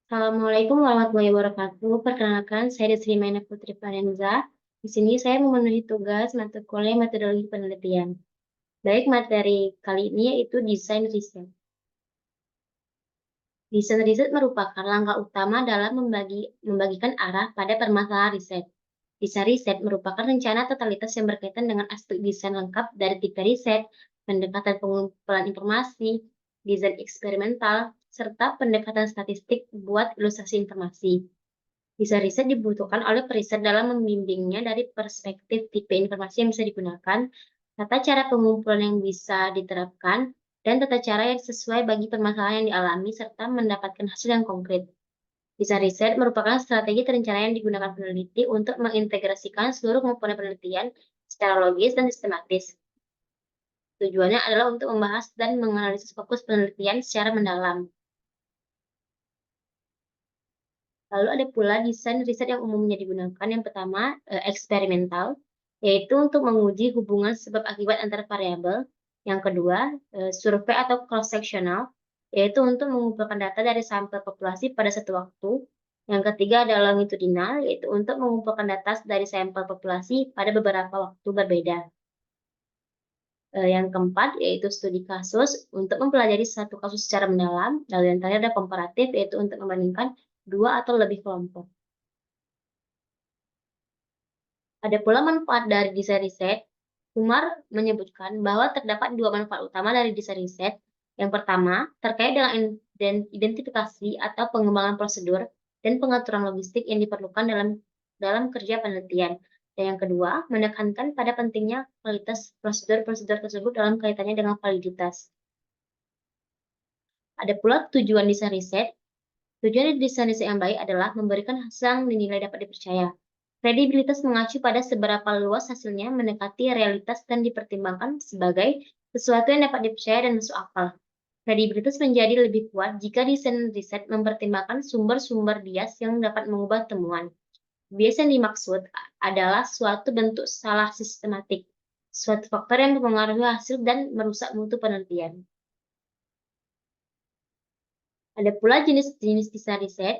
Assalamualaikum warahmatullahi wabarakatuh. Perkenalkan, saya Desri Maina Putri Parenza. Di sini saya memenuhi tugas mata kuliah metodologi penelitian. Baik, materi kali ini yaitu desain riset. Desain riset merupakan langkah utama dalam membagikan arah pada permasalahan riset. Desain riset merupakan rencana totalitas yang berkaitan dengan aspek desain lengkap dari tipe riset, pendekatan pengumpulan informasi, desain eksperimental, serta pendekatan statistik buat ilustrasi informasi. Desain riset dibutuhkan oleh periset dalam membimbingnya dari perspektif tipe informasi yang bisa digunakan, tata cara pengumpulan yang bisa diterapkan, dan tata cara yang sesuai bagi permasalahan yang dialami serta mendapatkan hasil yang konkret. Desain riset merupakan strategi terencana yang digunakan peneliti untuk mengintegrasikan seluruh komponen penelitian secara logis dan sistematis. Tujuannya adalah untuk membahas dan menganalisis fokus penelitian secara mendalam. Lalu ada pula desain riset yang umumnya digunakan. Yang pertama, eksperimental, yaitu untuk menguji hubungan sebab akibat antara variabel. Yang kedua, survei atau cross-sectional, yaitu untuk mengumpulkan data dari sampel populasi pada satu waktu. Yang ketiga adalah longitudinal, yaitu untuk mengumpulkan data dari sampel populasi pada beberapa waktu berbeda. Yang keempat, yaitu studi kasus untuk mempelajari satu kasus secara mendalam. Lalu yang terakhir ada komparatif, yaitu untuk membandingkan dua atau lebih kelompok. Ada pula manfaat dari desain riset. Umar menyebutkan bahwa terdapat dua manfaat utama dari desain riset. Yang pertama, terkait dengan identifikasi atau pengembangan prosedur dan pengaturan logistik yang diperlukan dalam kerja penelitian. Dan yang kedua, menekankan pada pentingnya kualitas prosedur-prosedur tersebut dalam kaitannya dengan validitas. Ada pula tujuan desain riset. Tujuan desain riset yang baik adalah memberikan hasil yang dinilai dapat dipercaya. Kredibilitas mengacu pada seberapa luas hasilnya mendekati realitas dan dipertimbangkan sebagai sesuatu yang dapat dipercaya dan masuk akal. Kredibilitas menjadi lebih kuat jika desain riset mempertimbangkan sumber-sumber bias yang dapat mengubah temuan. Bias yang dimaksud adalah suatu bentuk salah sistematik, suatu faktor yang mempengaruhi hasil dan merusak mutu penelitian. Ada pula jenis-jenis desain riset.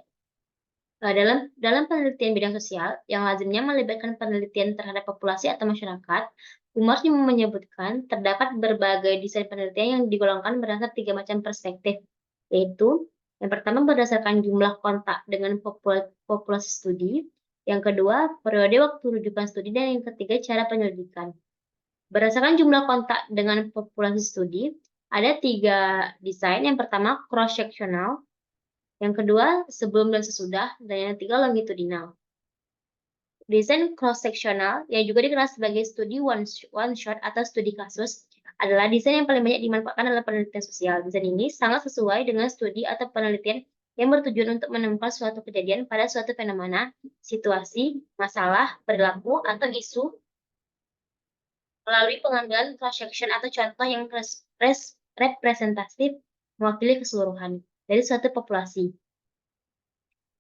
Dalam penelitian bidang sosial, yang lazimnya melibatkan penelitian terhadap populasi atau masyarakat, Umar menyebutkan terdapat berbagai desain penelitian yang digolongkan berdasarkan 3 macam perspektif, yaitu yang pertama berdasarkan jumlah kontak dengan populasi studi, yang kedua periode waktu rujukan studi, dan yang ketiga cara penyelidikan. Berdasarkan jumlah kontak dengan populasi studi, ada 3 desain. Yang pertama cross-sectional, yang kedua sebelum dan sesudah, dan yang ketiga longitudinal. Desain cross-sectional, yang juga dikenal sebagai studi one-shot atau studi kasus, adalah desain yang paling banyak dimanfaatkan dalam penelitian sosial. Desain ini sangat sesuai dengan studi atau penelitian yang bertujuan untuk menemukan suatu kejadian pada suatu fenomena, situasi, masalah, perilaku, atau isu melalui pengambilan cross-section atau contoh yang representatif mewakili keseluruhan dari suatu populasi.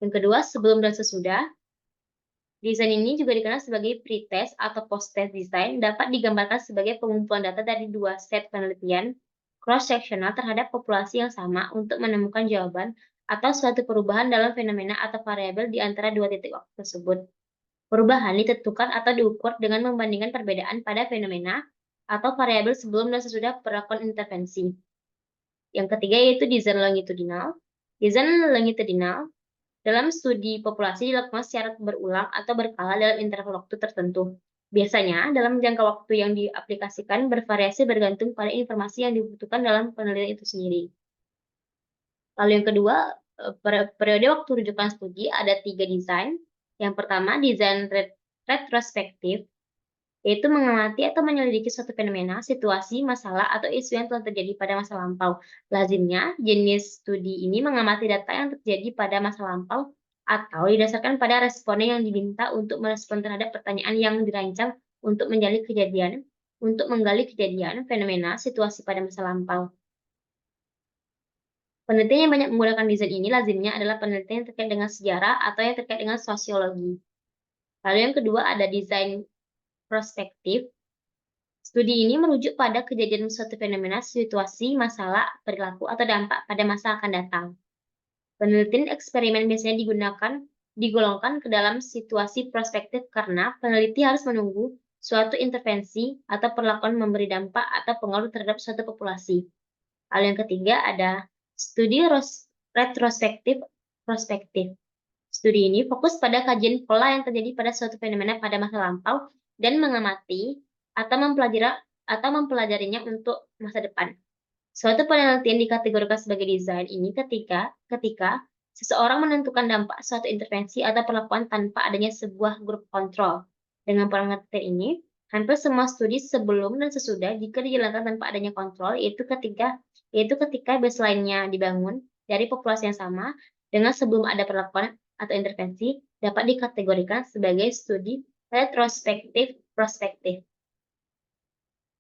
Yang kedua, sebelum dan sesudah. Desain ini juga dikenal sebagai pre-test atau post-test design, dapat digambarkan sebagai pengumpulan data dari 2 set penelitian cross-sectional terhadap populasi yang sama untuk menemukan jawaban atau suatu perubahan dalam fenomena atau variabel di antara 2 titik waktu tersebut. Perubahan ditentukan atau diukur dengan membandingkan perbedaan pada fenomena atau variabel sebelum dan sesudah perlakuan intervensi. Yang ketiga yaitu desain longitudinal. Desain longitudinal dalam studi populasi dilakukan secara berulang atau berkala dalam interval waktu tertentu. Biasanya, dalam jangka waktu yang diaplikasikan bervariasi bergantung pada informasi yang dibutuhkan dalam penelitian itu sendiri. Lalu yang kedua, periode waktu rujukan studi ada 3 desain. Yang pertama, desain retrospektif, yaitu mengamati atau menyelidiki suatu fenomena, situasi, masalah, atau isu yang telah terjadi pada masa lampau. Lazimnya, jenis studi ini mengamati data yang terjadi pada masa lampau atau didasarkan pada responden yang diminta untuk merespon terhadap pertanyaan yang dirancang untuk menggali kejadian, fenomena, situasi pada masa lampau. Penelitian yang banyak menggunakan desain ini lazimnya adalah penelitian yang terkait dengan sejarah atau yang terkait dengan sosiologi. Lalu yang kedua ada desain prospektif. Studi ini merujuk pada kejadian suatu fenomena, situasi, masalah, perilaku, atau dampak pada masa akan datang. Penelitian eksperimen biasanya digolongkan ke dalam situasi prospektif karena peneliti harus menunggu suatu intervensi atau perlakuan memberi dampak atau pengaruh terhadap suatu populasi. Hal yang ketiga ada studi retrospektif prospektif. Studi ini fokus pada kajian pola yang terjadi pada suatu fenomena pada masa lampau dan mengamati atau mempelajarinya untuk masa depan. Suatu penelitian dikategorikan sebagai desain ini ketika seseorang menentukan dampak suatu intervensi atau perlakuan tanpa adanya sebuah grup kontrol. Dengan pengertian ini, hampir semua studi sebelum dan sesudah jika dijalankan tanpa adanya kontrol, yaitu ketika baseline-nya dibangun dari populasi yang sama dengan sebelum ada perlakuan atau intervensi, dapat dikategorikan sebagai studi retrospektif prospektif.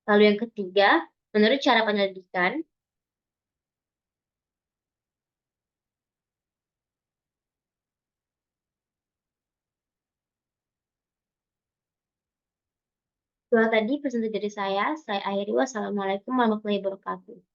Lalu yang ketiga, menurut cara penyelidikan, itulah tadi presentasi dari saya. Saya akhiri. Wassalamualaikum warahmatullahi wabarakatuh.